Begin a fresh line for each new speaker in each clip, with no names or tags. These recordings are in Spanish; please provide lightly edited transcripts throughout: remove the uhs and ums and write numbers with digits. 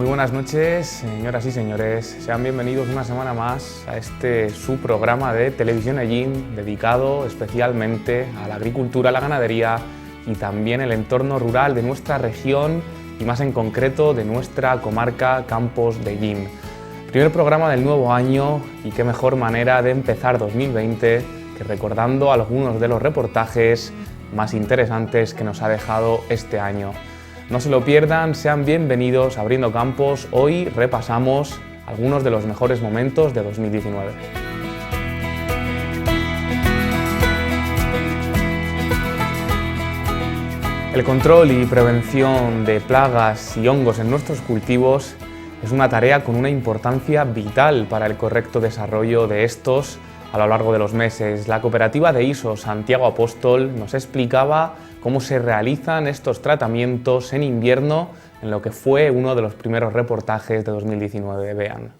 buenas noches, señoras y señores. Sean bienvenidos una semana más a este su programa de Televisión Ellín, dedicado especialmente a la agricultura, la ganadería y también el entorno rural de nuestra región y más en concreto de nuestra comarca Campos de Ellín. Primer programa del nuevo año y qué mejor manera de empezar 2020 que recordando algunos de los reportajes más interesantes que nos ha dejado este año. No se lo pierdan, sean bienvenidos a Abriendo Campos. Hoy repasamos algunos de los mejores momentos de 2019. El control y prevención de plagas y hongos en nuestros cultivos es una tarea con una importancia vital para el correcto desarrollo de estos a lo largo de los meses. La cooperativa de ISO Santiago Apóstol nos explicaba cómo se realizan estos tratamientos en invierno en lo que fue uno de los primeros reportajes de 2019. Vean.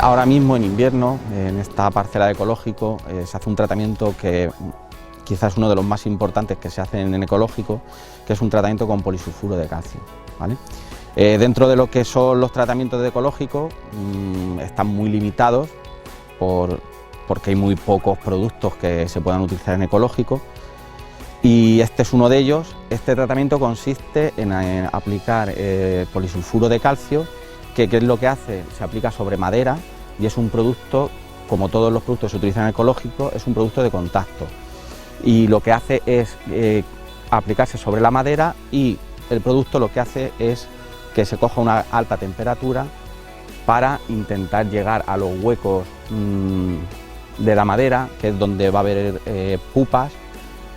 Ahora mismo en invierno, en esta parcela de ecológico, se hace un tratamiento que quizás es uno de los más importantes que se hacen en ecológico, que es un tratamiento con polisulfuro de calcio, ¿vale? Dentro de lo que son los tratamientos de ecológico, están muy limitados porque hay muy pocos productos que se puedan utilizar en ecológico y este es uno de ellos. Este tratamiento consiste en aplicar polisulfuro de calcio, que ¿qué es lo que hace? Se aplica sobre madera y es un producto, como todos los productos que se utilizan en ecológico, es un producto de contacto y lo que hace es aplicarse sobre la madera y el producto lo que hace es que se coja una alta temperatura para intentar llegar a los huecos de la madera, que es donde va a haber pupas,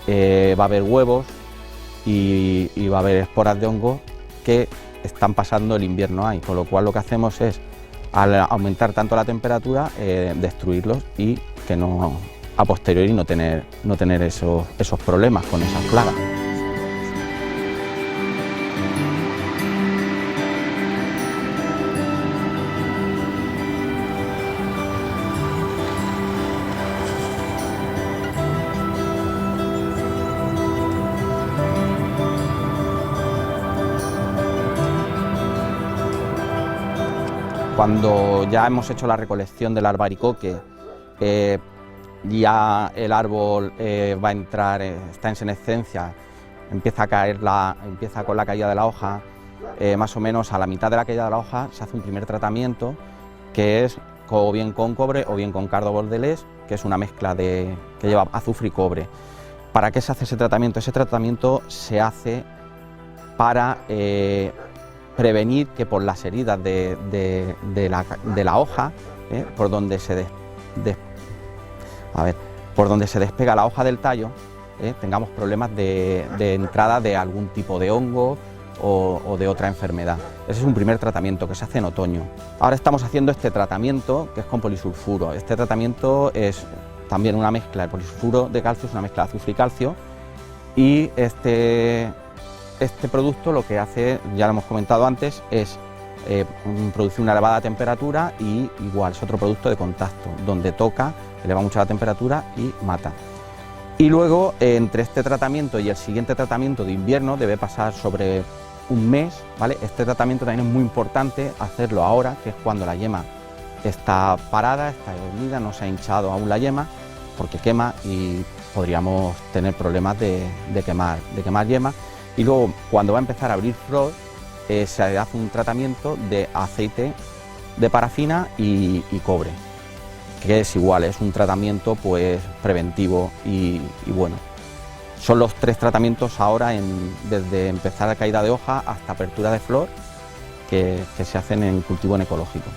va a haber huevos y va a haber esporas de hongo que están pasando el invierno ahí, con lo cual lo que hacemos es, al aumentar tanto la temperatura, destruirlos y que no, a posteriori no tener esos problemas con esas plagas. Cuando ya hemos hecho la recolección del albaricoque, ya el árbol va a entrar, está en senescencia, empieza con la caída de la hoja, más o menos a la mitad de la caída de la hoja se hace un primer tratamiento que es o bien con cobre o bien con cardo bordelés, que es una mezcla que lleva azufre y cobre. ¿Para qué se hace ese tratamiento? Ese tratamiento se hace para prevenir que por las heridas de la hoja, por donde se despega la hoja del tallo, tengamos problemas de entrada de algún tipo de hongo o de otra enfermedad. Ese es un primer tratamiento que se hace en otoño. Ahora estamos haciendo este tratamiento que es con polisulfuro. Este tratamiento es también una mezcla, el polisulfuro de calcio es una mezcla de azufre y calcio y este producto lo que hace, ya lo hemos comentado antes, es producir una elevada temperatura y igual es otro producto de contacto, donde toca, eleva mucho la temperatura y mata. Y luego, entre este tratamiento y el siguiente tratamiento de invierno, debe pasar sobre un mes, ¿vale? Este tratamiento también es muy importante hacerlo ahora, que es cuando la yema está parada, está dormida, no se ha hinchado aún la yema, porque quema y podríamos tener problemas de quemar yema. Y luego, cuando va a empezar a abrir flor, se hace un tratamiento de aceite de parafina y cobre, que es igual, es un tratamiento pues preventivo y bueno. Son los tres tratamientos ahora, desde empezar la caída de hoja hasta apertura de flor, que se hacen en cultivo en ecológico.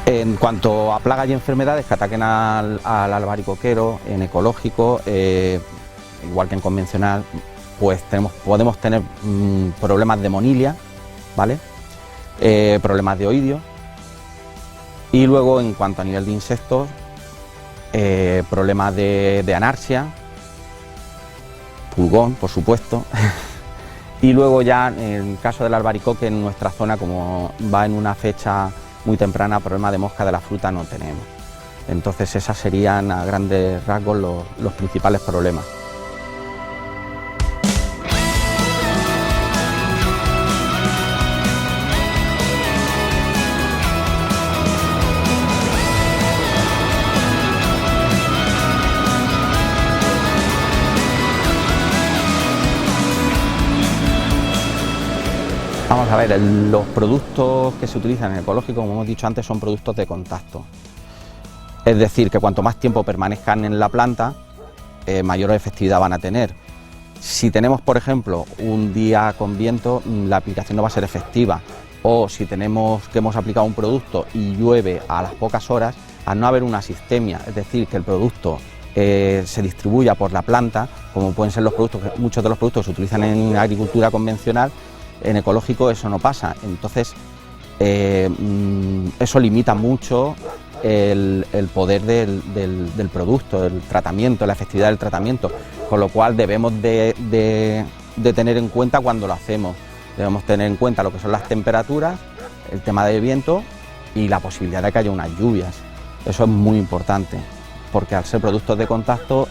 En cuanto a plagas y enfermedades que ataquen al albaricoquero, en ecológico, igual que en convencional, pues podemos tener problemas de monilia, ¿vale? Problemas de oidio, y luego en cuanto a nivel de insectos, problemas de anarsia, pulgón, por supuesto. Y luego ya en el caso del albaricoque, en nuestra zona, como va en una fecha muy temprana, problema de mosca de la fruta no tenemos. Entonces esas serían a grandes rasgos los principales problemas. Vamos a ver, los productos que se utilizan en ecológico, como hemos dicho antes, son productos de contacto. Es decir, que cuanto más tiempo permanezcan en la planta, mayor efectividad van a tener. Si tenemos, por ejemplo, un día con viento, la aplicación no va a ser efectiva. O si tenemos que hemos aplicado un producto y llueve a las pocas horas, al no haber una asistemia, es decir, que el producto se distribuya por la planta, como pueden ser los productos, muchos de los productos que se utilizan en agricultura convencional, en ecológico eso no pasa. Entonces eso limita mucho el poder del producto, el tratamiento, la efectividad del tratamiento, con lo cual debemos de tener en cuenta cuando lo hacemos. Debemos tener en cuenta lo que son las temperaturas, el tema del viento y la posibilidad de que haya unas lluvias. Eso es muy importante, porque al ser productos de contacto,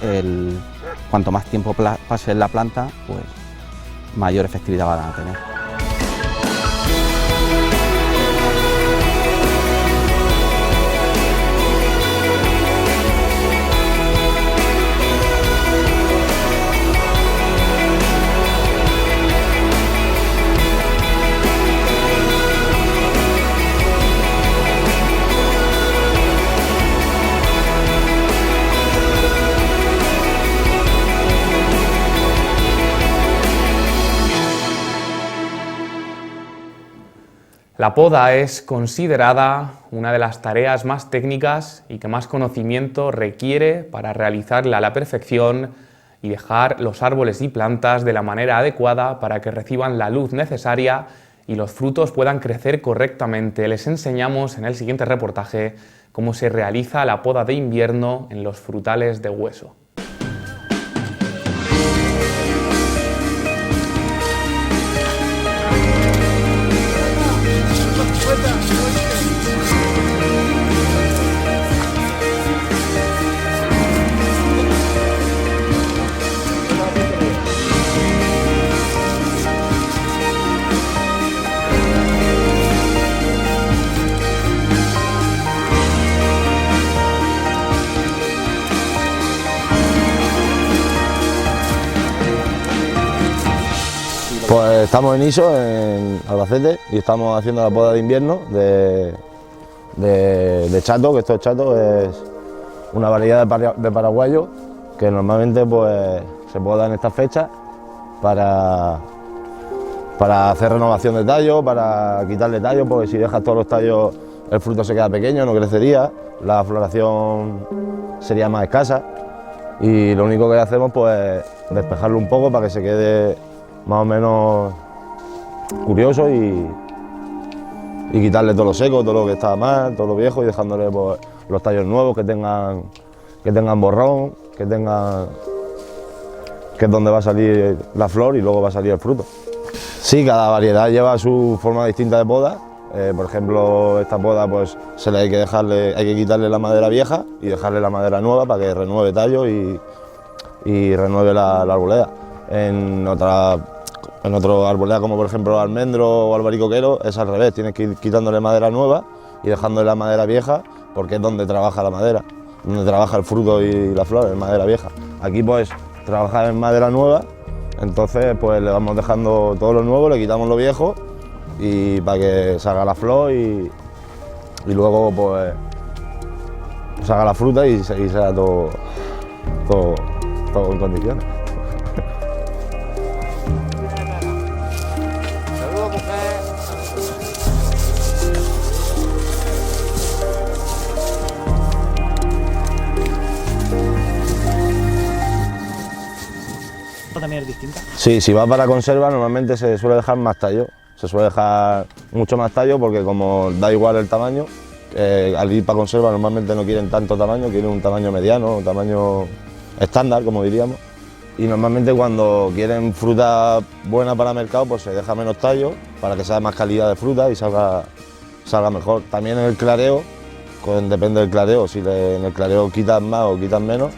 cuanto más tiempo pase en la planta, pues mayor efectividad van a tener.
La poda es considerada una de las tareas más técnicas y que más conocimiento requiere para realizarla a la perfección y dejar los árboles y plantas de la manera adecuada para que reciban la luz necesaria y los frutos puedan crecer correctamente. Les enseñamos en el siguiente reportaje cómo se realiza la poda de invierno en los frutales de hueso.
Pues estamos en Iso, en Albacete, y estamos haciendo la poda de invierno de chato, que esto es chato, es una variedad de paraguayo que normalmente pues, se poda en estas fechas para hacer renovación de tallos, para quitarle tallos, porque si dejas todos los tallos el fruto se queda pequeño, no crecería, la floración sería más escasa y lo único que hacemos pues despejarlo un poco para que se quede más o menos curioso y quitarle todo lo seco, todo lo que está mal, todo lo viejo y dejándole pues, los tallos nuevos que tengan borrón, que es donde va a salir la flor y luego va a salir el fruto. Sí, cada variedad lleva su forma distinta de poda. Por ejemplo, esta poda pues hay que quitarle la madera vieja y dejarle la madera nueva para que renueve tallo y renueve la arboleda. En otra arboleda, como por ejemplo almendro o albaricoquero, es al revés, tienes que ir quitándole madera nueva y dejándole la madera vieja, porque es donde trabaja la madera, donde trabaja el fruto y la flor, en madera vieja. Aquí pues trabajar en madera nueva, entonces pues le vamos dejando todo lo nuevo, le quitamos lo viejo y para que salga la flor y luego pues salga la fruta y sea todo en condiciones.
tener distinta?
Sí, si va para conserva normalmente se suele dejar más tallo, se suele dejar mucho más tallo porque como da igual el tamaño, al ir para conserva normalmente no quieren tanto tamaño, quieren un tamaño mediano, un tamaño estándar como diríamos, y normalmente cuando quieren fruta buena para mercado pues se deja menos tallo para que sea más calidad de fruta y salga mejor. También en el clareo, depende del clareo, si en el clareo quitan más o quitan menos,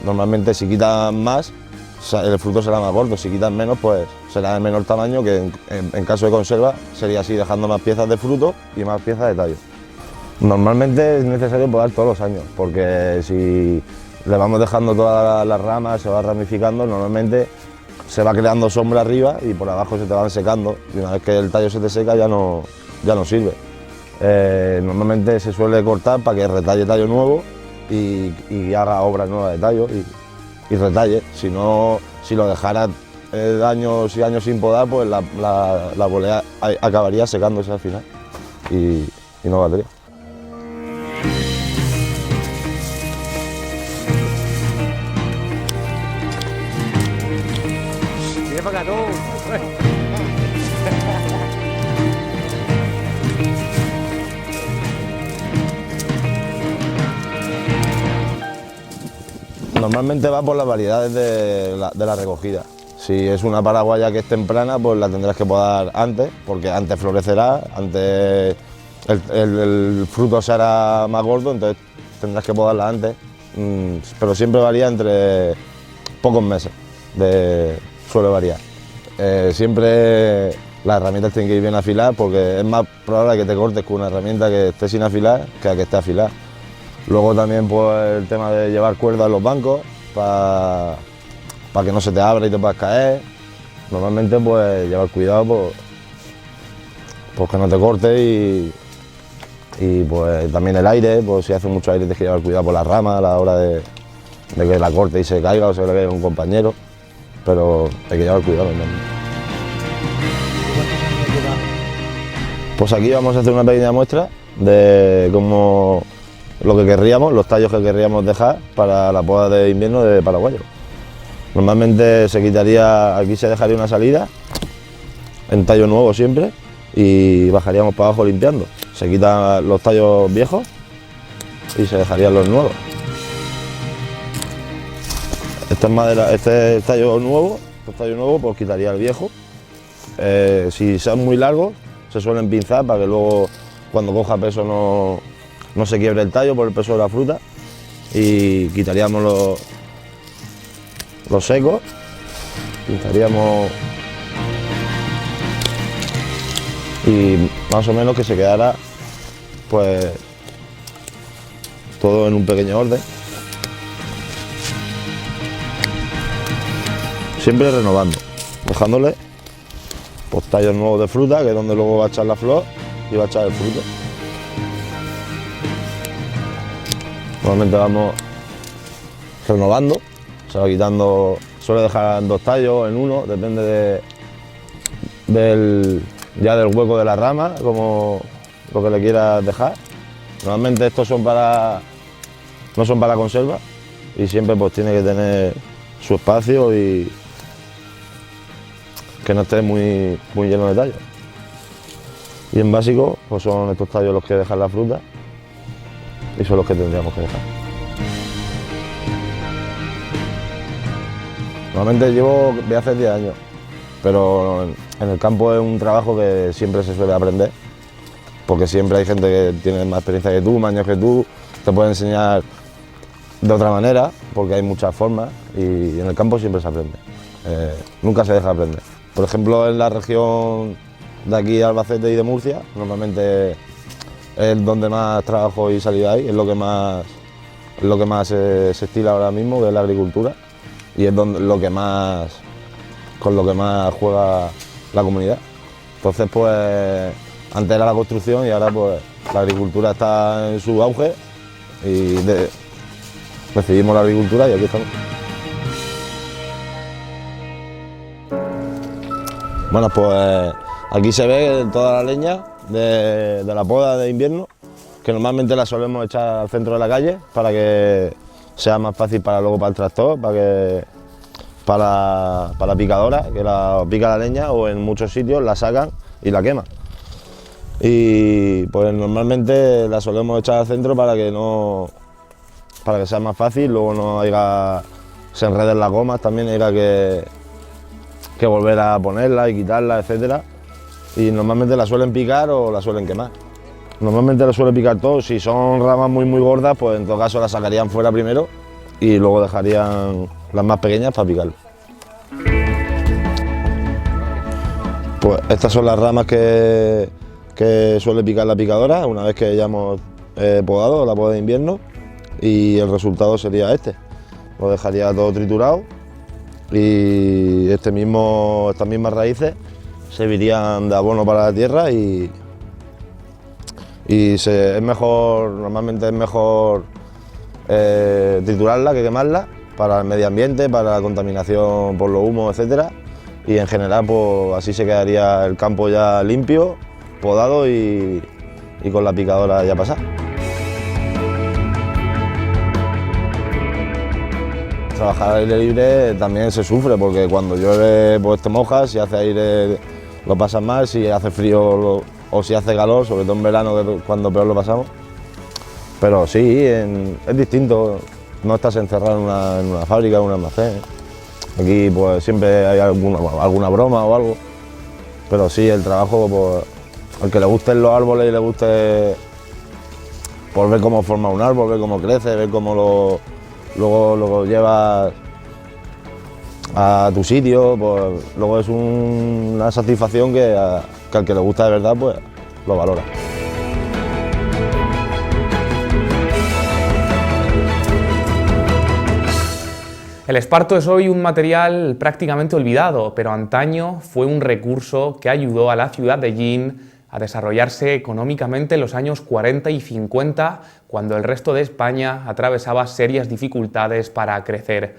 normalmente si quitan más el fruto será más gordo, si quitan menos pues será de menor tamaño, que en caso de conserva sería así, dejando más piezas de fruto y más piezas de tallo. Normalmente es necesario podar todos los años, porque si le vamos dejando todas las ramas, se va ramificando, normalmente se va creando sombra arriba y por abajo se te van secando, y una vez que el tallo se te seca ya no sirve. Normalmente se suele cortar para que retalle tallo nuevo y haga obras nuevas de tallo y retalle. Si lo dejara años y años sin podar, pues la polea acabaría secándose al final y no valdría. Normalmente va por las variedades de la recogida. Si es una paraguaya que es temprana, pues la tendrás que podar antes, porque antes florecerá, antes el fruto se hará más gordo, entonces tendrás que podarla antes. Pero siempre varía entre pocos meses, suele variar. Siempre las herramientas tienen que ir bien afiladas, porque es más probable que te cortes con una herramienta que esté sin afilar que a que esté afilada. Luego también pues el tema de llevar cuerda en los bancos para que no se te abra y te puedas caer. Normalmente pues llevar cuidado pues que no te corte y pues también el aire, pues si hace mucho aire tienes que llevar cuidado por las ramas a la hora de que la corte y se caiga o se le caiga a un compañero, pero hay que llevar cuidado normalmente. Pues aquí vamos a hacer una pequeña muestra de cómo lo que querríamos, los tallos que querríamos dejar para la poda de invierno de paraguayo. Normalmente aquí se dejaría una salida en tallo nuevo siempre y bajaríamos para abajo limpiando. Se quitan los tallos viejos y se dejarían los nuevos. Esta es madera, este es tallo nuevo, pues quitaría el viejo. Si son muy largos se suelen pinzar para que luego cuando coja peso no se quiebre el tallo por el peso de la fruta, y quitaríamos los secos, pintaríamos y más o menos que se quedara pues todo en un pequeño orden, siempre renovando, dejándole pues tallos nuevos de fruta, que es donde luego va a echar la flor y va a echar el fruto. Normalmente vamos renovando, se va quitando, suele dejar 2 tallos en uno, depende del hueco de la rama, como lo que le quieras dejar. Normalmente estos no son para conserva y siempre pues tiene que tener su espacio y que no esté muy lleno de tallos. Y en básico pues son estos tallos los que dejan la fruta y son los que tendríamos que dejar. Normalmente voy a hacer 10 años, pero en el campo es un trabajo que siempre se suele aprender, porque siempre hay gente que tiene más experiencia que tú, más años que tú, te puede enseñar de otra manera, porque hay muchas formas y en el campo siempre se aprende, nunca se deja aprender. Por ejemplo, en la región de aquí de Albacete y de Murcia, normalmente es donde más trabajo y salida hay, es lo que más se estila ahora mismo, que es la agricultura, y es con lo que más juega la comunidad. Entonces pues antes era la construcción y ahora pues la agricultura está en su auge y decidimos la agricultura y aquí estamos. Bueno, pues aquí se ve toda la leña de la poda de invierno, que normalmente la solemos echar al centro de la calle para que sea más fácil luego para el tractor, para para la picadora, que la pica la leña, o en muchos sitios la sacan y la queman. Y pues normalmente la solemos echar al centro para que sea más fácil, luego no se enreden las gomas, también haya que volver a ponerla y quitarla, etcétera. Y normalmente la suelen picar o la suelen quemar. Normalmente la suelen picar todo, si son ramas muy gordas, pues en todo caso las sacarían fuera primero y luego dejarían las más pequeñas para picarlo. Pues estas son las ramas que suele picar la picadora una vez que ya hemos podado la poda de invierno, y el resultado sería este. Lo dejaría todo triturado y estas mismas raíces servirían de abono para la tierra normalmente es mejor triturarla que quemarla para el medio ambiente, para la contaminación por los humos, etcétera. Y en general pues así se quedaría el campo ya limpio, podado y con la picadora ya pasada. Trabajar al aire libre también se sufre, porque cuando llueve pues te mojas, si hace aire lo pasas mal, si hace frío o si hace calor, sobre todo en verano, cuando peor lo pasamos. Pero sí, es distinto, no estás encerrado en una fábrica, en un almacén. Aquí pues siempre hay alguna broma o algo, pero sí, el trabajo, pues, al que le gusten los árboles y le guste pues, ver cómo forma un árbol, ver cómo crece, ver cómo luego lo llevas a tu sitio, pues luego es una satisfacción que al que le gusta de verdad, pues lo valora.
El esparto es hoy un material prácticamente olvidado, pero antaño fue un recurso que ayudó a la ciudad de Llín a desarrollarse económicamente en los años 40 y 50, cuando el resto de España atravesaba serias dificultades para crecer.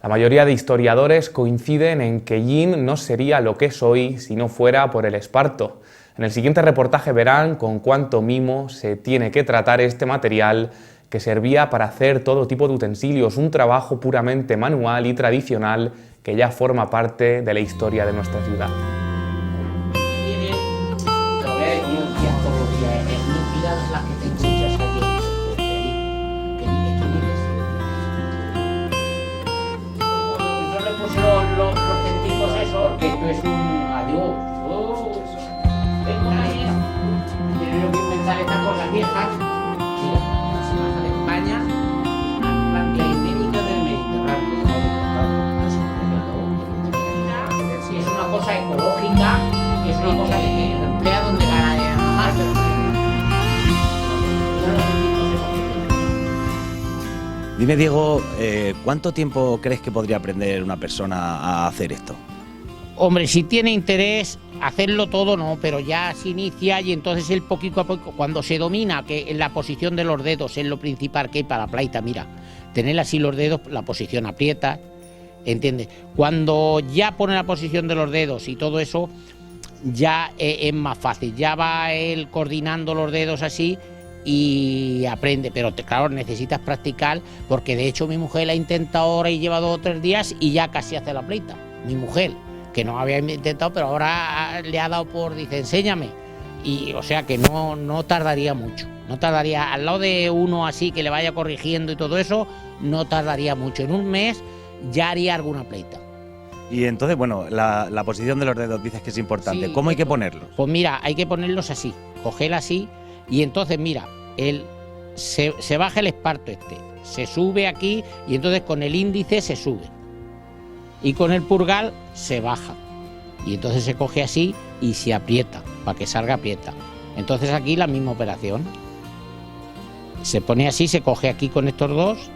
La mayoría de historiadores coinciden en que Llín no sería lo que es hoy si no fuera por el esparto. En el siguiente reportaje verán con cuánto mimo se tiene que tratar este material, que servía para hacer todo tipo de utensilios, un trabajo puramente manual y tradicional que ya forma parte de la historia de nuestra ciudad.
Los tenticos esos, porque esto es un adiós. Tengo una vez, tengo que inventar estas cosas viejas. Mira, se baja de España, una planta endémica del Mediterráneo. Si es una cosa ecológica, que es una cosa que se emplea donde gana más, pero
Dime, Diego, ¿cuánto tiempo crees que podría aprender una persona a hacer esto?
Hombre, si tiene interés, hacerlo todo no, pero ya se inicia y entonces el poquito a poco, cuando se domina que en la posición de los dedos es lo principal que hay para la plaita, mira, tener así los dedos, la posición aprieta, ¿entiendes? Cuando ya pone la posición de los dedos y todo eso, ya es más fácil, ya va él coordinando los dedos así y aprende, pero claro, necesitas practicar, porque de hecho mi mujer la ha intentado ahora y lleva 2 o 3 días y ya casi hace la pleita, mi mujer, que no había intentado, pero ahora le ha dado por, dice, enséñame, y o sea que no tardaría mucho, no tardaría, al lado de uno así que le vaya corrigiendo y todo eso, no tardaría mucho, en un mes ya haría alguna pleita.
Y entonces, bueno, la posición de los dedos dices que es importante, sí. ¿Cómo hay que ponerlos?
Pues mira, hay que ponerlos así, coger así. Y entonces, mira, se baja el esparto se sube aquí y entonces con el índice se sube. Y con el pulgar se baja. Y entonces se coge así y se aprieta, para que salga aprieta. Entonces aquí la misma operación. Se pone así, se coge aquí con estos dos,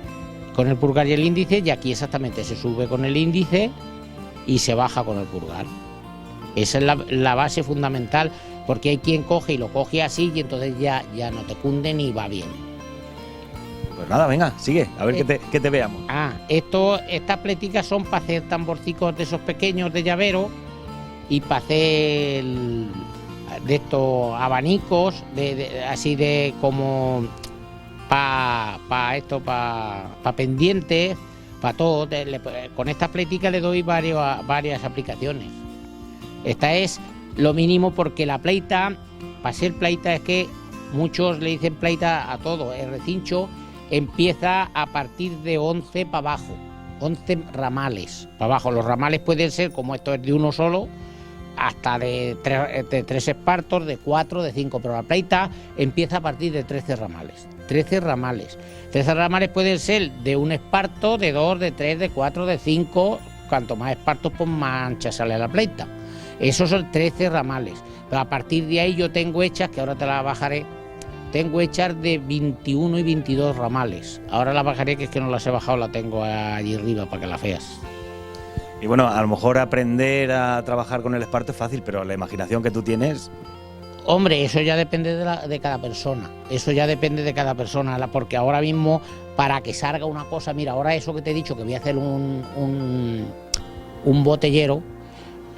con el pulgar y el índice, y aquí exactamente se sube con el índice y se baja con el pulgar. Esa es la base fundamental, porque hay quien coge y lo coge así y entonces ya no te cunde ni va bien.
Pues nada, venga, sigue, a ver que te veamos.
Estas pléticas son para hacer tamborcicos de esos pequeños de llavero y para hacer de estos abanicos, así de como para pendientes, Para todo, con esta pleitica le doy varias aplicaciones. Esta es lo mínimo porque la pleita, para ser pleita es que muchos le dicen pleita a todo. El recincho empieza a partir de 11 para abajo, 11 ramales para abajo. Los ramales pueden ser, como esto es de uno solo, hasta de 3 espartos, de 4, de 5, pero la pleita empieza a partir de 13 ramales. 13 ramales. 13 ramales pueden ser de un esparto, de 2, de 3, de 4, de 5. Cuanto más espartos, pues más ancha sale la pleita. Esos son 13 ramales. Pero a partir de ahí yo tengo hechas, que ahora te las bajaré, tengo hechas de 21 y 22 ramales. Ahora las bajaré, que es que no las he bajado, la tengo allí arriba para que las veas.
Y bueno, a lo mejor aprender a trabajar con el esparto es fácil, pero la imaginación que tú tienes...
Hombre, eso ya depende de cada persona. Eso ya depende de cada persona, porque ahora mismo, para que salga una cosa, mira, ahora eso que te he dicho, que voy a hacer un botellero,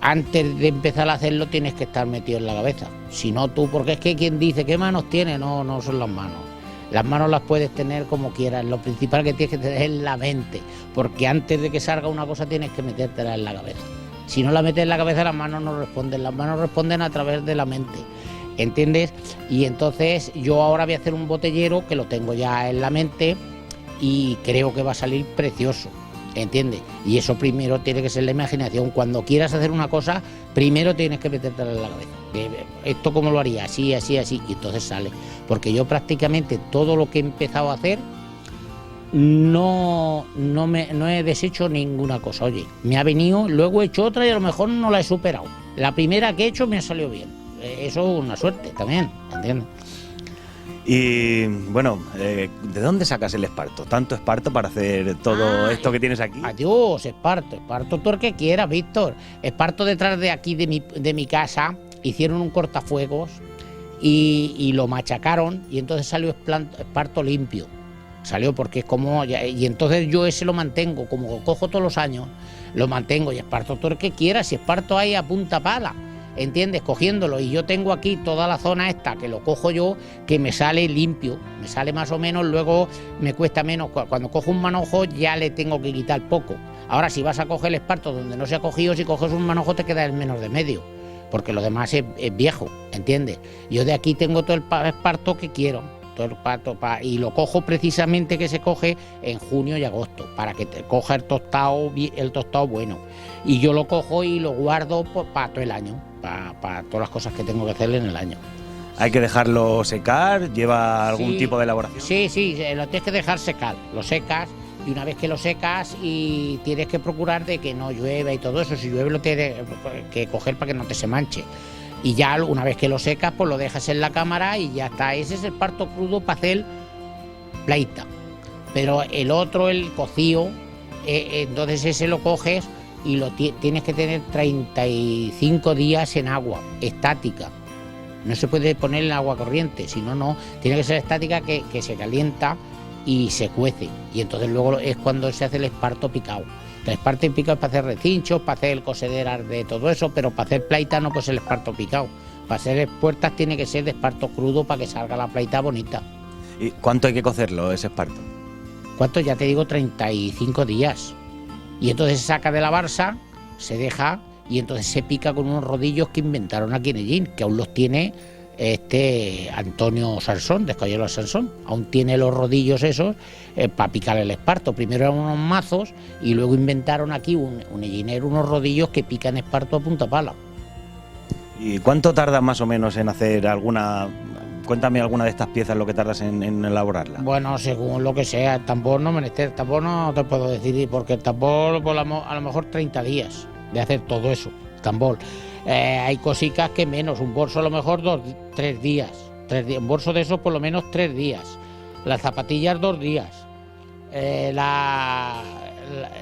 antes de empezar a hacerlo tienes que estar metido en la cabeza. Si no tú, porque es que quien dice qué manos tiene, no son las manos. Las manos las puedes tener como quieras, lo principal que tienes que tener es la mente, porque antes de que salga una cosa tienes que metértela en la cabeza. Si no la metes en la cabeza, las manos no responden, las manos responden a través de la mente, ¿entiendes? Y entonces yo ahora voy a hacer un botellero que lo tengo ya en la mente y creo que va a salir precioso, ¿entiendes? Y eso primero tiene que ser la imaginación. Cuando quieras hacer una cosa, primero tienes que metértela en la cabeza. ¿Esto cómo lo haría? Así, así, así, y entonces sale. Porque yo prácticamente todo lo que he empezado a hacer no he deshecho ninguna cosa. Oye, me ha venido, luego he hecho otra y a lo mejor no la he superado. La primera que he hecho me ha salido bien. Eso es una suerte también, ¿entiendes?
Y bueno, ¿de dónde sacas el esparto? ¿Tanto esparto para hacer todo esto que tienes aquí?
Adiós, esparto tú el que quieras, Víctor. Esparto detrás de aquí de mi casa, hicieron un cortafuegos y lo machacaron y entonces salió esparto limpio. Salió porque es como... Y entonces yo ese lo mantengo, como lo cojo todos los años, lo mantengo y esparto tú el que quieras, si esparto ahí a punta pala. ¿Entiendes? Cogiéndolo, y yo tengo aquí toda la zona esta que lo cojo yo, que me sale limpio, me sale más o menos, luego me cuesta menos. Cuando cojo un manojo ya le tengo que quitar poco. Ahora si vas a coger el esparto donde no se ha cogido, si coges un manojo te queda el menos de medio, porque lo demás es viejo, ¿entiendes? Yo de aquí tengo todo el esparto que quiero, todo el esparto, y lo cojo precisamente, que se coge en junio y agosto, para que te coja el tostado bueno, y yo lo cojo y lo guardo para todo el año, para todas las cosas que tengo que hacer en el año.
¿Hay que dejarlo secar? ¿Lleva algún tipo de elaboración?
Sí, lo tienes que dejar secar, lo secas, y una vez que lo secas, y tienes que procurar de que no llueva y todo eso. Si llueve lo tienes que coger para que no te se manche. Y ya una vez que lo secas, pues lo dejas en la cámara y ya está. Ese es el esparto crudo para hacer pleita. Pero el otro, el cocido, entonces ese lo coges y lo tienes que tener 35 días en agua estática. No se puede poner en agua corriente, sino no, tiene que ser estática, que se calienta y se cuece. Y entonces luego es cuando se hace el esparto picado. El esparto picado es para hacer recinchos, para hacer cosederas de todo eso, pero para hacer pleita no puede ser el esparto picado. Para hacer puertas tiene que ser de esparto crudo para que salga la pleita bonita.
¿Y cuánto hay que cocerlo ese esparto?
¿Cuánto? Ya te digo, 35 días. Y entonces se saca de la barsa, se deja y entonces se pica con unos rodillos que inventaron aquí en Ellín, que aún los tiene Antonio Sansón, de Escollero Sansón. Aún tiene los rodillos esos para picar el esparto. Primero eran unos mazos y luego inventaron aquí un ellinero, unos rodillos que pican esparto a punta pala.
¿Y cuánto tardas más o menos en hacer alguna? Cuéntame alguna de estas piezas, lo que tardas en elaborarla.
Bueno, según lo que sea, el tambor no menester, el tambor no te puedo decir, porque el tambor pues, a lo mejor 30 días de hacer todo eso, el tambor. Hay cositas que menos, un bolso a lo mejor 3 días, un bolso de esos por lo menos 3 días, las zapatillas 2 días,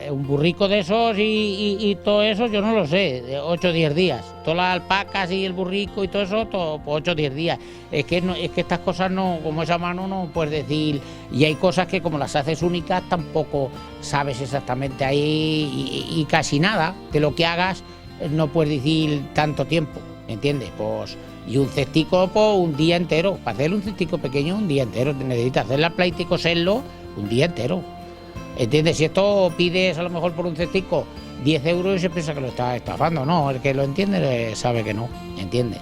un burrico de esos y todo eso, yo no lo sé, de 8 o 10 días. Todas las alpacas y el burrico y todo eso, todo por 8 o 10 días. Es que estas cosas no, como esa mano no puedes decir, y hay cosas que como las haces únicas tampoco sabes exactamente ahí y casi nada de lo que hagas no puedes decir tanto tiempo, ¿entiendes? Pues, y un cestico, pues un día entero. Para hacer un cestico pequeño, un día entero. Necesitas hacer la pleita y coserlo un día entero. ¿Entiendes? Si esto pides a lo mejor por un cestico 10 euros y se piensa que lo está estafando, no, el que lo entiende sabe que no, ¿entiendes?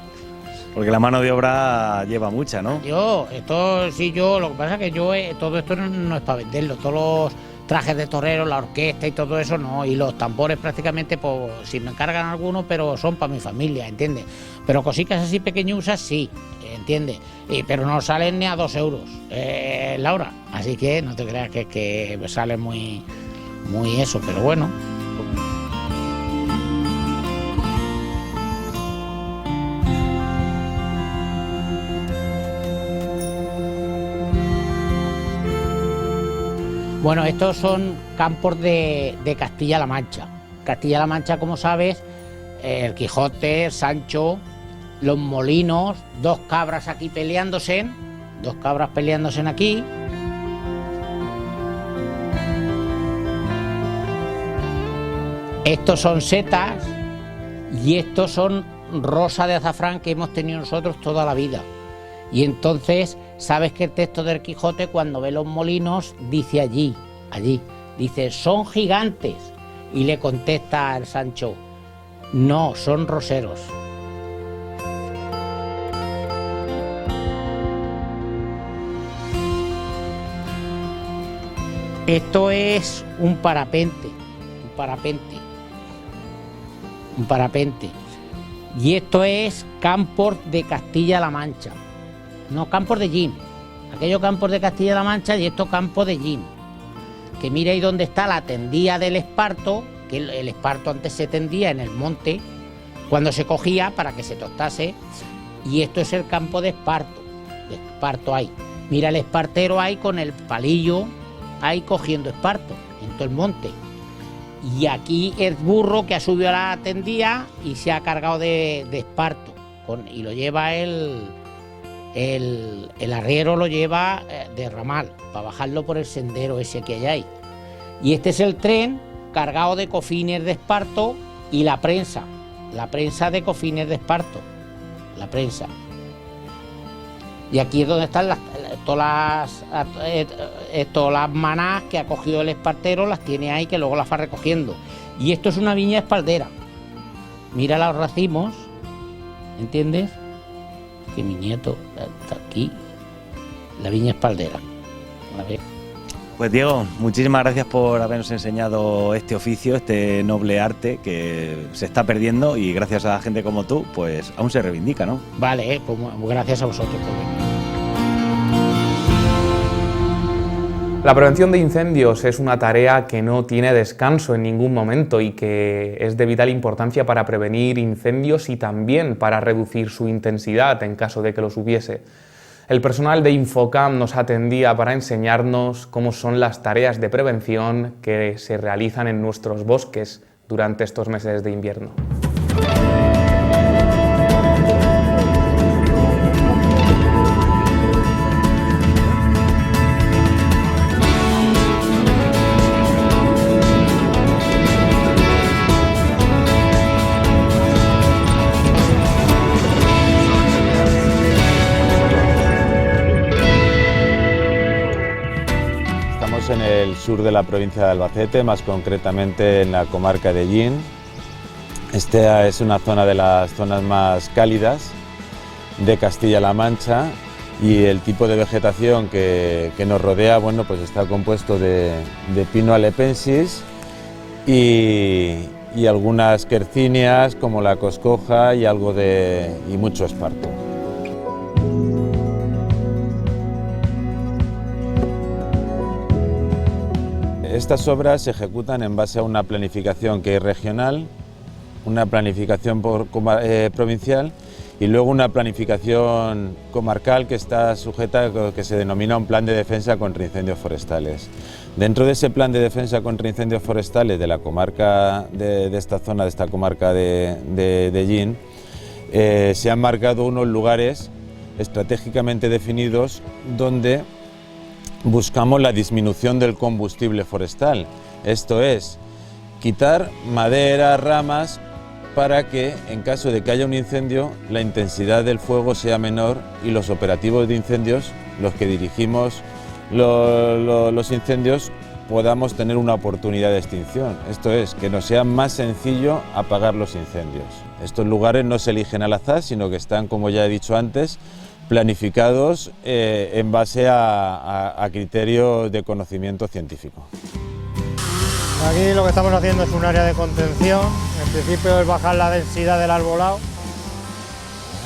Porque la mano de obra lleva mucha, ¿no?
Lo que pasa es que todo esto no es para venderlo, todos los trajes de torero, la orquesta y todo eso no, y los tambores prácticamente, pues si me encargan algunos, pero son para mi familia, ¿entiendes? Pero cositas así pequeñusas sí, ¿entiendes? Pero no salen ni a 2 euros la hora, así que no te creas que sale muy eso, pero bueno. Bueno, estos son campos de Castilla-La Mancha. Castilla-La Mancha, como sabes, el Quijote, el Sancho, los molinos, 2 cabras aquí peleándose, 2 cabras peleándose aquí. Estos son setas y estos son rosa de azafrán que hemos tenido nosotros toda la vida. Y entonces, sabes que el texto del Quijote, cuando ve los molinos, dice allí, dice, son gigantes. Y le contesta el Sancho, no, son roseros. Esto es un parapente. Y esto es campos de Castilla-La Mancha. No, campos de Jin. Aquellos campos de Castilla-La Mancha y estos campos de Jin. Que mira ahí donde está la tendía del esparto, que el esparto antes se tendía en el monte, cuando se cogía para que se tostase. Y esto es el campo de esparto ahí. Mira el espartero ahí con el palillo, ahí cogiendo esparto, en todo el monte. Y aquí el burro que ha subido a la tendía y se ha cargado de esparto. Y lo lleva el arriero, lo lleva de ramal, para bajarlo por el sendero ese que hay ahí. Y este es el tren cargado de cofines de esparto y la prensa de cofines de esparto, la prensa. Y aquí es donde están todas las manás que ha cogido el espartero, las tiene ahí, que luego las va recogiendo. Y esto es una viña espaldera. Mira los racimos, ¿entiendes? Que mi nieto está aquí, la viña espaldera. A ver.
Pues Diego, muchísimas gracias por habernos enseñado este oficio, este noble arte que se está perdiendo y gracias a gente como tú, pues aún se reivindica, ¿no?
Vale, pues gracias a vosotros por venir.
La prevención de incendios es una tarea que no tiene descanso en ningún momento y que es de vital importancia para prevenir incendios y también para reducir su intensidad en caso de que los hubiese. El personal de Infocam nos atendía para enseñarnos cómo son las tareas de prevención que se realizan en nuestros bosques durante estos meses de invierno.
En el sur de la provincia de Albacete, más concretamente en la comarca de Jin. Esta es una zona de las zonas más cálidas de Castilla-La Mancha y el tipo de vegetación que nos rodea, bueno, pues está compuesto de pino alepensis y algunas quercíneas como la coscoja y mucho esparto. Estas obras se ejecutan en base a una planificación que es regional, una planificación provincial y luego una planificación comarcal que está sujeta a lo que se denomina un plan de defensa contra incendios forestales. Dentro de ese plan de defensa contra incendios forestales de la comarca de esta zona, de esta comarca de Jin, se han marcado unos lugares estratégicamente definidos donde buscamos la disminución del combustible forestal, esto es, quitar madera, ramas, para que en caso de que haya un incendio la intensidad del fuego sea menor y los operativos de incendios, los que dirigimos los incendios, podamos tener una oportunidad de extinción. Esto es, que nos sea más sencillo apagar los incendios. Estos lugares no se eligen al azar, sino que están, como ya he dicho antes, planificados en base a criterios de conocimiento científico.
Aquí lo que estamos haciendo es un área de contención. En principio es bajar la densidad del arbolado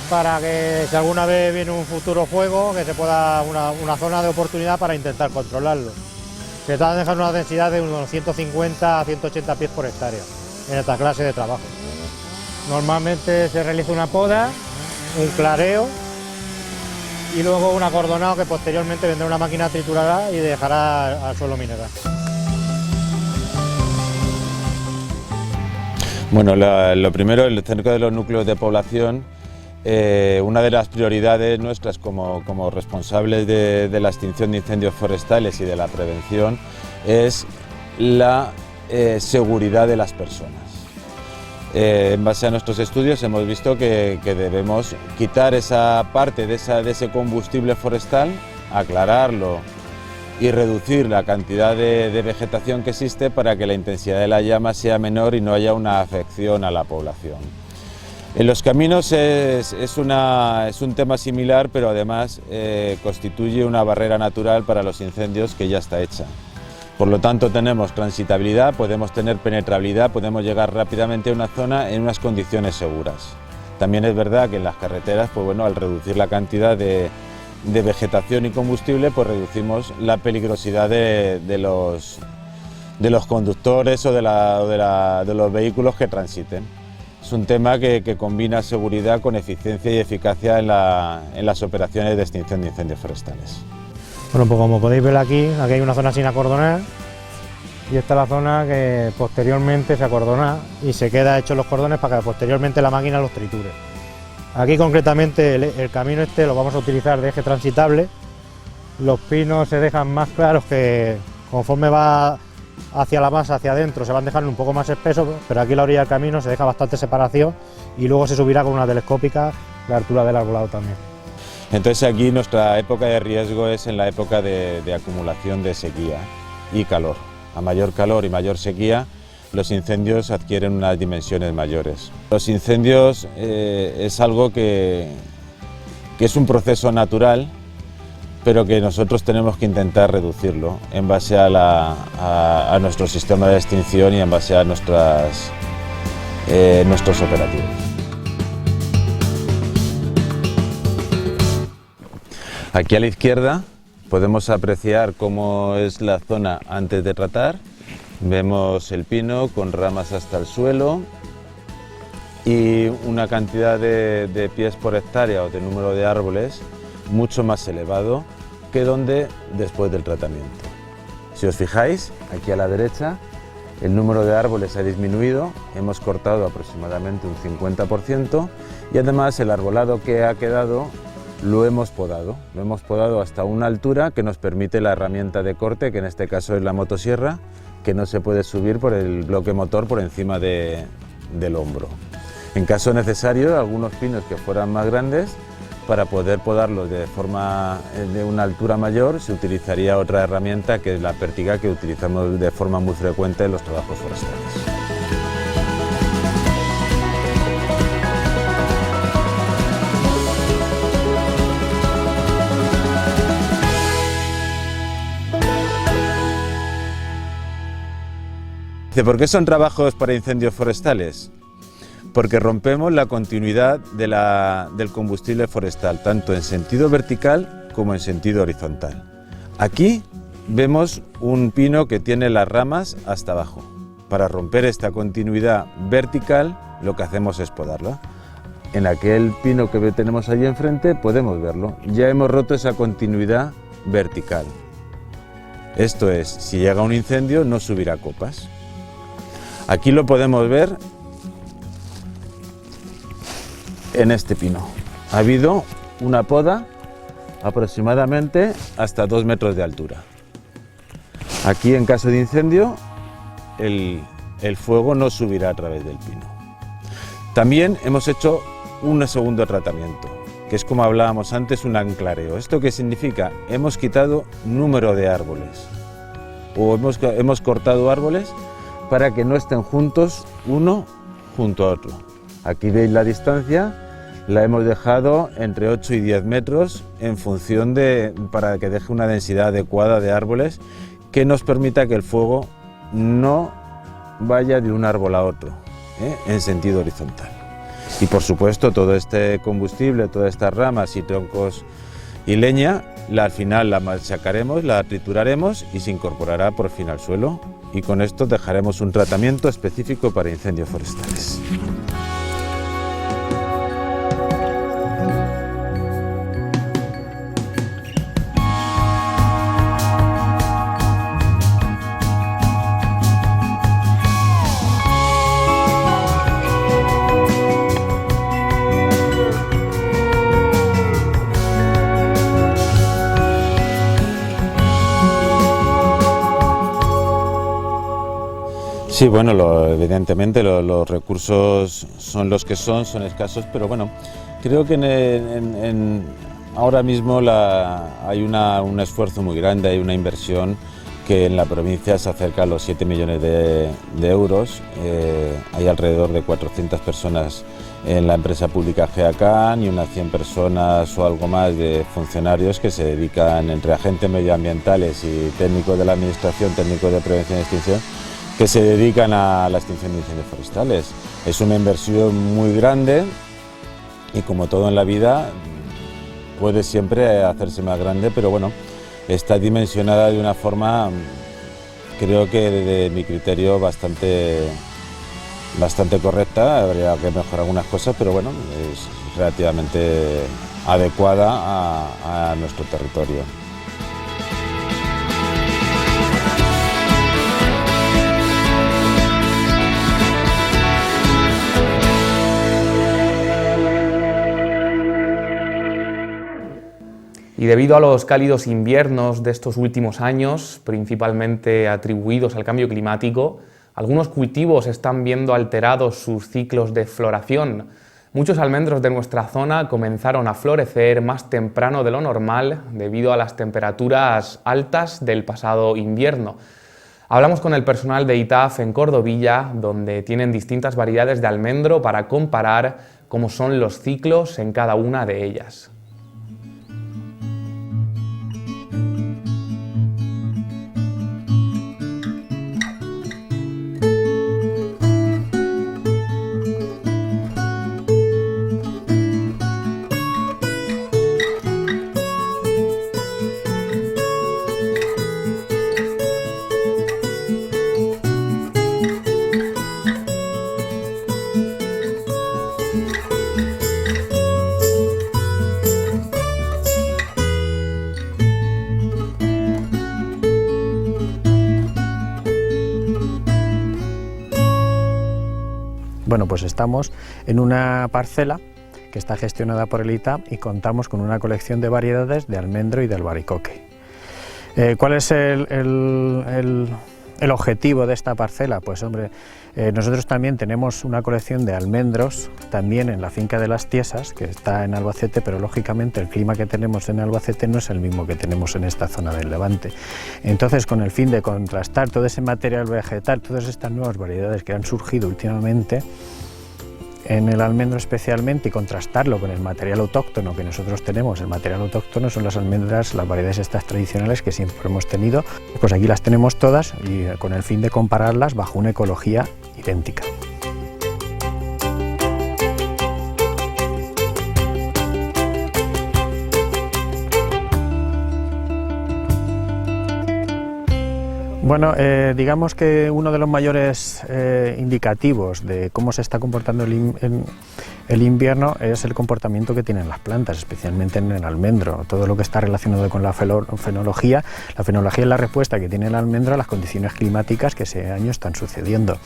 para que si alguna vez viene un futuro fuego, que se pueda una zona de oportunidad para intentar controlarlo. Se trata de dejar una densidad de unos 150 a 180 pies por hectárea en esta clase de trabajo. Normalmente se realiza una poda, un clareo y luego un acordonado que posteriormente vendrá una máquina trituradora y dejará al suelo mineral.
Bueno, lo primero, cerca de los núcleos de población, una de las prioridades nuestras como responsables de la extinción de incendios forestales y de la prevención es la seguridad de las personas. En base a nuestros estudios hemos visto que debemos quitar esa parte de ese combustible forestal, aclararlo y reducir la cantidad de vegetación que existe para que la intensidad de la llama sea menor y no haya una afección a la población. En los caminos es un tema similar, pero además constituye una barrera natural para los incendios que ya está hecha. Por lo tanto, tenemos transitabilidad, podemos tener penetrabilidad, podemos llegar rápidamente a una zona en unas condiciones seguras. También es verdad que en las carreteras, pues bueno, al reducir la cantidad de vegetación y combustible, pues reducimos la peligrosidad de los conductores o de los vehículos que transiten. Es un tema que combina seguridad con eficiencia y eficacia en las operaciones de extinción de incendios forestales.
Bueno, pues como podéis ver aquí hay una zona sin acordonar y esta es la zona que posteriormente se acordona y se queda hechos los cordones para que posteriormente la máquina los triture. Aquí concretamente el camino este lo vamos a utilizar de eje transitable. Los pinos se dejan más claros, que conforme va hacia la masa, hacia adentro, se van dejando un poco más espesos, pero aquí a la orilla del camino se deja bastante separación y luego se subirá con una telescópica la altura del arbolado también.
Entonces aquí nuestra época de riesgo es en la época de acumulación de sequía y calor. A mayor calor y mayor sequía, los incendios adquieren unas dimensiones mayores. Los incendios es algo que es un proceso natural, pero que nosotros tenemos que intentar reducirlo en base a nuestro sistema de extinción y en base a nuestros operativos. Aquí a la izquierda podemos apreciar cómo es la zona antes de tratar. Vemos el pino con ramas hasta el suelo y una cantidad de pies por hectárea o de número de árboles mucho más elevado que donde después del tratamiento. Si os fijáis, aquí a la derecha el número de árboles ha disminuido, hemos cortado aproximadamente un 50% y además el arbolado que ha quedado lo hemos podado hasta una altura que nos permite la herramienta de corte, que en este caso es la motosierra, que no se puede subir por el bloque motor por encima del hombro. En caso necesario, algunos pinos que fueran más grandes, para poder podarlos de una altura mayor, se utilizaría otra herramienta que es la pértiga, que utilizamos de forma muy frecuente en los trabajos forestales. ¿Por qué son trabajos para incendios forestales? Porque rompemos la continuidad del combustible forestal, tanto en sentido vertical como en sentido horizontal. Aquí vemos un pino que tiene las ramas hasta abajo. Para romper esta continuidad vertical, lo que hacemos es podarla. En aquel pino que tenemos allí enfrente podemos verlo. Ya hemos roto esa continuidad vertical. Esto es, si llega un incendio no subirá copas. Aquí lo podemos ver en este pino. Ha habido una poda aproximadamente hasta 2 metros de altura. Aquí, en caso de incendio, el fuego no subirá a través del pino. También hemos hecho un segundo tratamiento, que es, como hablábamos antes, un anclareo. ¿Esto qué significa? Hemos quitado número de árboles. o hemos cortado árboles para que no estén juntos uno junto a otro. Aquí veis la distancia, la hemos dejado entre 8 y 10 metros en función para que deje una densidad adecuada de árboles que nos permita que el fuego no vaya de un árbol a otro, en sentido horizontal. Y por supuesto todo este combustible, todas estas ramas y troncos y leña, al final la machacaremos, la trituraremos y se incorporará por fin al suelo, y con esto dejaremos un tratamiento específico para incendios forestales. Sí, bueno, evidentemente los recursos son los que son escasos, pero bueno, creo que ahora mismo hay un esfuerzo muy grande, hay una inversión que en la provincia se acerca a los 7 millones de euros, hay alrededor de 400 personas en la empresa pública GEACAN y unas 100 personas o algo más de funcionarios que se dedican, entre agentes medioambientales y técnicos de la administración, técnicos de prevención y extinción, que se dedican a la extinción de incendios forestales. Es una inversión muy grande y, como todo en la vida, puede siempre hacerse más grande, pero bueno, está dimensionada de una forma, creo que desde mi criterio, bastante correcta. Habría que mejorar algunas cosas, pero bueno, es relativamente adecuada a nuestro territorio.
Y debido a los cálidos inviernos de estos últimos años, principalmente atribuidos al cambio climático, algunos cultivos están viendo alterados sus ciclos de floración. Muchos almendros de nuestra zona comenzaron a florecer más temprano de lo normal debido a las temperaturas altas del pasado invierno. Hablamos con el personal de ITAF en Cordovilla, donde tienen distintas variedades de almendro para comparar cómo son los ciclos en cada una de ellas.
Bueno, pues estamos en una parcela que está gestionada por el ITAF y contamos con una colección de variedades de almendro y de albaricoque. ¿Cuál es el objetivo de esta parcela? Pues hombre, nosotros también tenemos una colección de almendros también en la finca de Las Tiesas, que está en Albacete, pero lógicamente el clima que tenemos en Albacete no es el mismo que tenemos en esta zona del Levante. Entonces, con el fin de contrastar todo ese material vegetal, todas estas nuevas variedades que han surgido últimamente en el almendro especialmente, y contrastarlo con el material autóctono que nosotros tenemos. El material autóctono son las almendras, las variedades estas tradicionales que siempre hemos tenido, pues aquí las tenemos todas y con el fin de compararlas bajo una ecología idéntica. Bueno, digamos que uno de los mayores indicativos de cómo se está comportando el invierno es el comportamiento que tienen las plantas, especialmente en el almendro. Todo lo que está relacionado con la fenología. La fenología es la respuesta que tiene el almendro a las condiciones climáticas que ese año están sucediendo.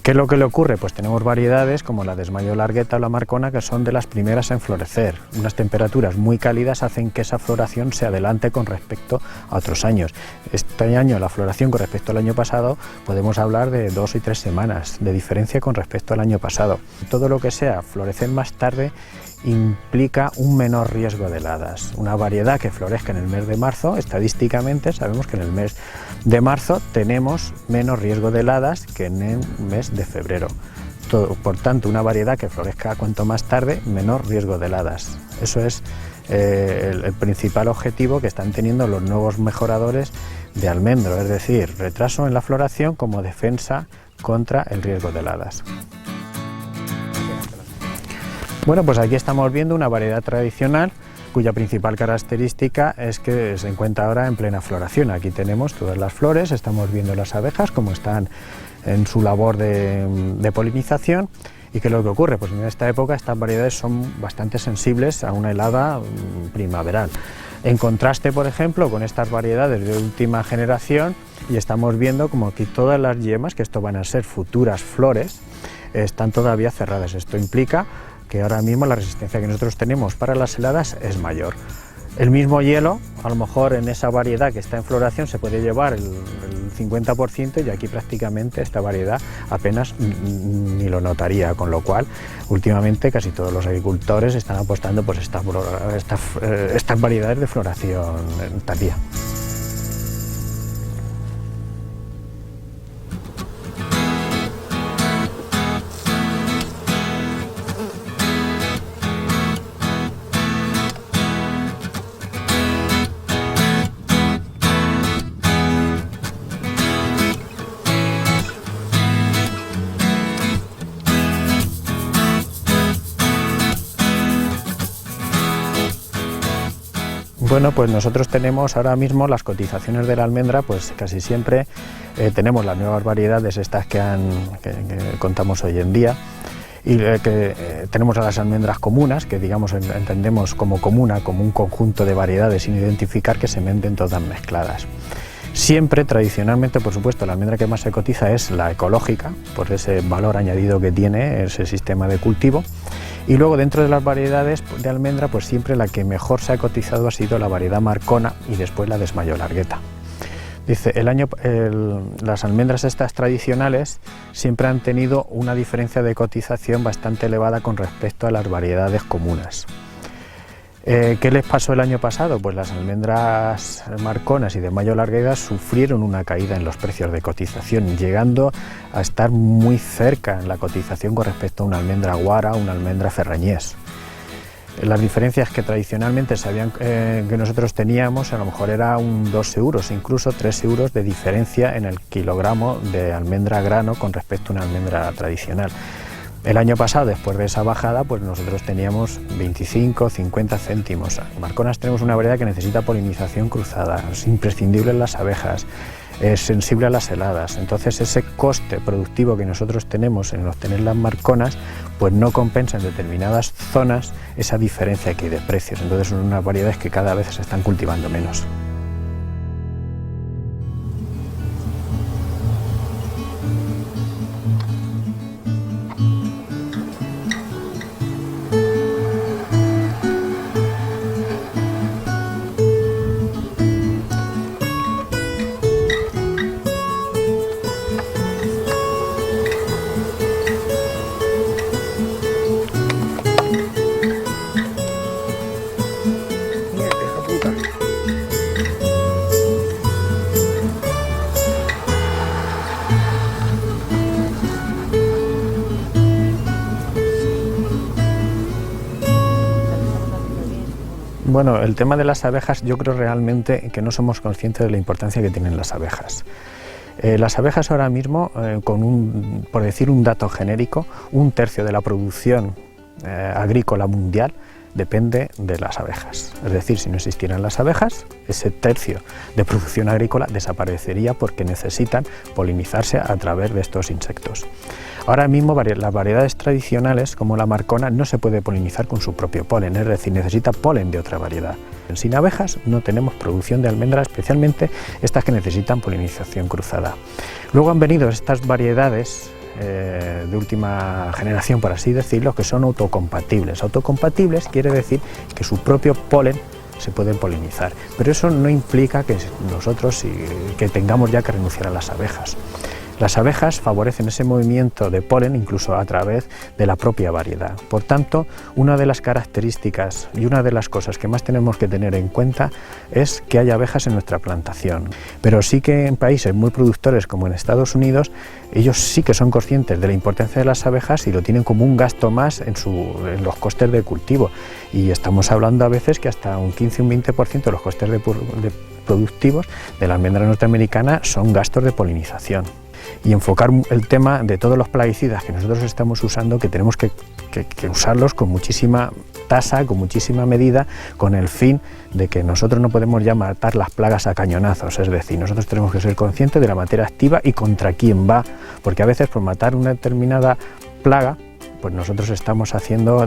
¿Qué es lo que le ocurre? Pues tenemos variedades como la Desmayo largueta o la Marcona, que son de las primeras en florecer. Unas temperaturas muy cálidas hacen que esa floración se adelante con respecto a otros años. Este año la floración con respecto al año pasado podemos hablar de 2 y 3 semanas de diferencia con respecto al año pasado. Todo lo que sea florecer más tarde implica un menor riesgo de heladas. Una variedad que florezca en el mes de marzo, estadísticamente sabemos que en el mes de marzo tenemos menos riesgo de heladas que en el mes de febrero. Por tanto, una variedad que florezca cuanto más tarde, menor riesgo de heladas. Eso es el principal objetivo que están teniendo los nuevos mejoradores de almendro, es decir, retraso en la floración como defensa contra el riesgo de heladas. Bueno, pues aquí estamos viendo una variedad tradicional cuya principal característica es que se encuentra ahora en plena floración. Aquí tenemos todas las flores, estamos viendo las abejas como están en su labor de polinización. ¿Y qué es lo que ocurre? Pues en esta época estas variedades son bastante sensibles a una helada primaveral. En contraste, por ejemplo, con estas variedades de última generación, y estamos viendo como aquí todas las yemas, que esto van a ser futuras flores, están todavía cerradas. Esto implica que ahora mismo la resistencia que nosotros tenemos para las heladas es mayor. El mismo hielo, a lo mejor en esa variedad que está en floración se puede llevar el 50% y aquí prácticamente esta variedad apenas ni lo notaría, con lo cual últimamente casi todos los agricultores están apostando por estas variedades de floración tardía. Bueno, pues nosotros tenemos ahora mismo las cotizaciones de la almendra, pues casi siempre tenemos las nuevas variedades estas que contamos hoy en día, y tenemos a las almendras comunas, que digamos entendemos como comuna, como un conjunto de variedades sin identificar que se venden todas mezcladas. Siempre, tradicionalmente, por supuesto, la almendra que más se cotiza es la ecológica, por ese valor añadido que tiene ese sistema de cultivo. Y luego dentro de las variedades de almendra, pues siempre la que mejor se ha cotizado ha sido la variedad Marcona y después la Desmayo Largueta. Dice, las almendras estas tradicionales siempre han tenido una diferencia de cotización bastante elevada con respecto a las variedades comunas. ¿Qué les pasó el año pasado? Pues las almendras Marconas y Desmayo Largueta sufrieron una caída en los precios de cotización, llegando a estar muy cerca en la cotización con respecto a una almendra Guara o una almendra Ferrañés. Las diferencias que tradicionalmente que nosotros teníamos a lo mejor era 2 euros, incluso 3 euros de diferencia en el kilogramo de almendra grano con respecto a una almendra tradicional. El año pasado, después de esa bajada, pues nosotros teníamos 25, 50 céntimos. En Marconas tenemos una variedad que necesita polinización cruzada, es imprescindible en las abejas, es sensible a las heladas. Entonces ese coste productivo que nosotros tenemos en obtener las Marconas, pues no compensa en determinadas zonas esa diferencia que hay de precios. Entonces son unas variedades que cada vez se están cultivando menos. Bueno, el tema de las abejas, yo creo realmente que no somos conscientes de la importancia que tienen las abejas. Las abejas ahora mismo, por decir un dato genérico, 1/3 de la producción agrícola mundial depende de las abejas. Es decir, si no existieran las abejas, ese 1/3 de producción agrícola desaparecería porque necesitan polinizarse a través de estos insectos. Ahora mismo las variedades tradicionales, como la Marcona, no se puede polinizar con su propio polen, es decir, necesita polen de otra variedad. Sin abejas no tenemos producción de almendras, especialmente estas que necesitan polinización cruzada. Luego han venido estas variedades de última generación, por así decirlo, que son autocompatibles. Autocompatibles quiere decir que su propio polen se puede polinizar, pero eso no implica que nosotros que tengamos ya que renunciar a las abejas. Las abejas favorecen ese movimiento de polen incluso a través de la propia variedad. Por tanto, una de las características y una de las cosas que más tenemos que tener en cuenta es que haya abejas en nuestra plantación. Pero sí que en países muy productores como en Estados Unidos, ellos sí que son conscientes de la importancia de las abejas y lo tienen como un gasto más en los costes de cultivo. Y estamos hablando a veces que hasta un 15 o un 20% de los costes productivos de la almendra norteamericana son gastos de polinización. Y enfocar el tema de todos los plaguicidas que nosotros estamos usando, que tenemos que usarlos con muchísima tasa, con muchísima medida, con el fin de que nosotros no podemos ya matar las plagas a cañonazos, es decir, nosotros tenemos que ser conscientes de la materia activa y contra quién va, porque a veces por matar una determinada plaga, pues nosotros estamos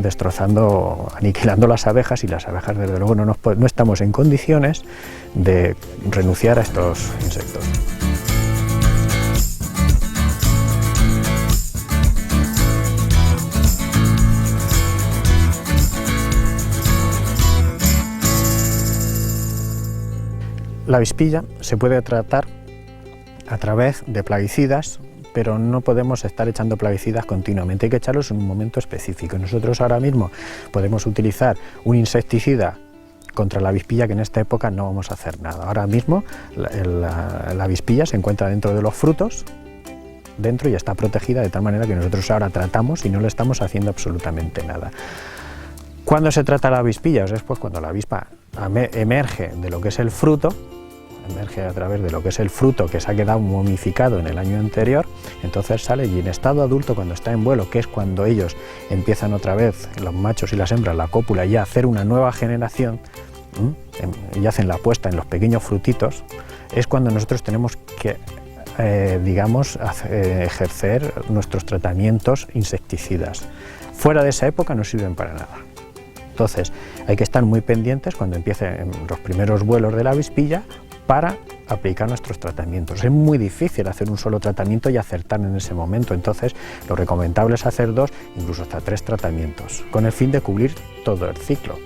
destrozando, aniquilando las abejas, y las abejas desde luego no estamos en condiciones de renunciar a estos insectos. La avispilla se puede tratar a través de plaguicidas, pero no podemos estar echando plaguicidas continuamente, hay que echarlos en un momento específico. Nosotros ahora mismo podemos utilizar un insecticida contra la avispilla, que en esta época no vamos a hacer nada. Ahora mismo la avispilla se encuentra dentro de los frutos, dentro, y está protegida de tal manera que nosotros ahora tratamos y no le estamos haciendo absolutamente nada. ¿Cuándo se trata la avispilla? Pues después, cuando la avispa emerge de lo que es el fruto, emerge a través de lo que es el fruto que se ha quedado momificado en el año anterior, entonces sale, y en estado adulto, cuando está en vuelo, que es cuando ellos empiezan otra vez, los machos y las hembras, la cópula, ya a hacer una nueva generación, y hacen la puesta en los pequeños frutitos, es cuando nosotros tenemos que ejercer nuestros tratamientos insecticidas. Fuera de esa época no sirven para nada. Entonces hay que estar muy pendientes cuando empiecen los primeros vuelos de la avispilla para aplicar nuestros tratamientos. Es muy difícil hacer un solo tratamiento y acertar en ese momento, entonces lo recomendable es hacer 2, incluso hasta 3 tratamientos, con el fin de cubrir todo el ciclo.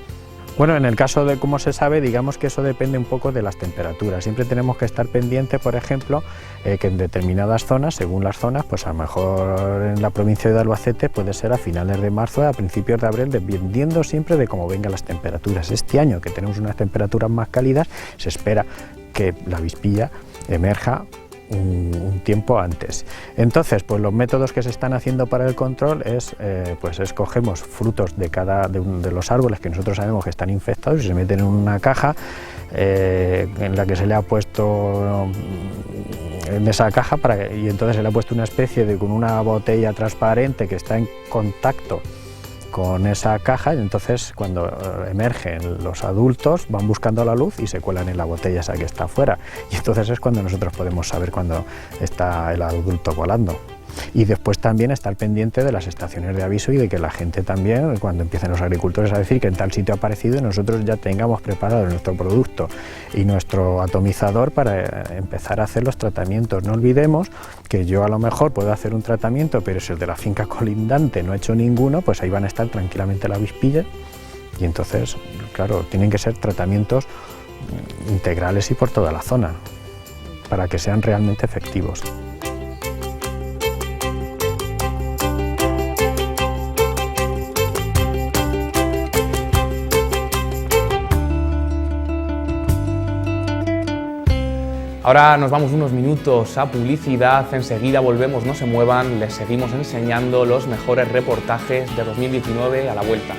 Bueno, en el caso de cómo se sabe, digamos que eso depende un poco de las temperaturas. Siempre tenemos que estar pendientes, por ejemplo, que en determinadas zonas, según las zonas, pues a lo mejor en la provincia de Albacete puede ser a finales de marzo, a principios de abril, dependiendo siempre de cómo vengan las temperaturas. Este año, que tenemos unas temperaturas más cálidas, se espera que la avispilla emerja un tiempo antes. Entonces, pues los métodos que se están haciendo para el control es, pues escogemos frutos de los árboles que nosotros sabemos que están infectados y se meten en una caja en la que se le ha puesto, en esa caja, y entonces se le ha puesto una especie de, con una botella transparente que está en contacto con esa caja, y entonces cuando emergen los adultos van buscando la luz y se cuelan en la botella esa que está afuera, y entonces es cuando nosotros podemos saber cuando está el adulto volando. Y después también estar pendiente de las estaciones de aviso y de que la gente también, cuando empiecen los agricultores a decir que en tal sitio ha aparecido, nosotros ya tengamos preparado nuestro producto y nuestro atomizador para empezar a hacer los tratamientos. No olvidemos que yo a lo mejor puedo hacer un tratamiento, pero si el de la finca colindante no ha hecho ninguno, pues ahí van a estar tranquilamente la avispilla, y entonces, claro, tienen que ser tratamientos integrales y por toda la zona para que sean realmente efectivos.
Ahora nos vamos unos minutos a publicidad, enseguida volvemos, no se muevan, les seguimos enseñando los mejores reportajes de 2019 a la vuelta.